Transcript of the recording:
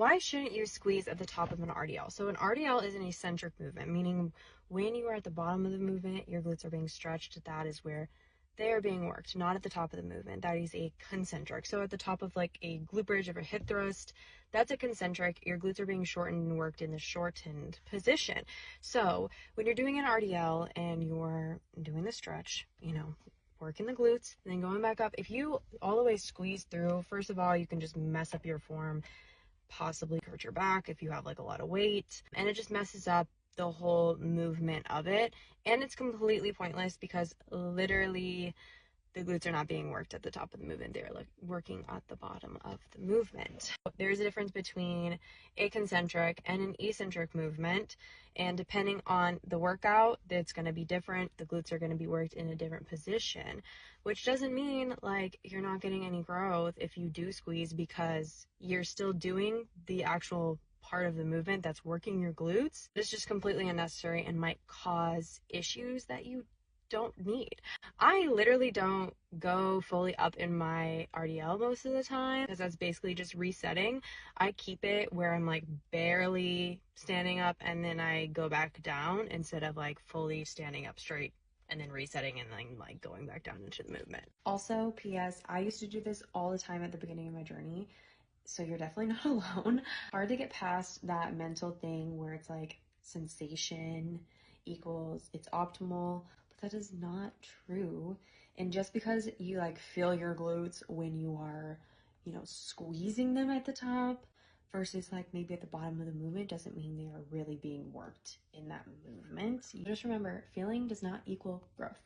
Why shouldn't you squeeze at the top of an RDL? So an RDL is an eccentric movement, meaning when you are at the bottom of the movement, your glutes are being stretched. That is where they are being worked, not at the top of the movement. That is a concentric. So at the top of like a glute bridge of a hip thrust, that's a concentric. Your glutes are being shortened and worked in the shortened position. So when you're doing an RDL and you're doing the stretch, working the glutes, and then going back up, if you all the way squeeze through, first of all, you can just mess up your form, possibly hurt your back if you have like a lot of weight, and it just messes up the whole movement of it, and it's completely pointless because literally the glutes are not being worked at the top of the movement. They're like working at the bottom of the movement. There's a difference between a concentric and an eccentric movement, and depending on the workout, it's going to be different. The glutes are going to be worked in a different position, which doesn't mean like you're not getting any growth if you do squeeze, because you're still doing the actual part of the movement that's working your glutes. It's just completely unnecessary and might cause issues that you don't need. I literally don't go fully up in my RDL most of the time because that's basically just resetting. I keep it where I'm like barely standing up and then I go back down instead of like fully standing up straight and then resetting and then like going back down into the movement. Also, PS, I used to do this all the time at the beginning of my journey, so you're definitely not alone. Hard to get past that mental thing where it's like sensation equals it's optimal, but that is not true. And just because you like feel your glutes when you are, squeezing them at the top versus like maybe at the bottom of the movement doesn't mean they are really being worked in that movement. Just remember, feeling does not equal growth.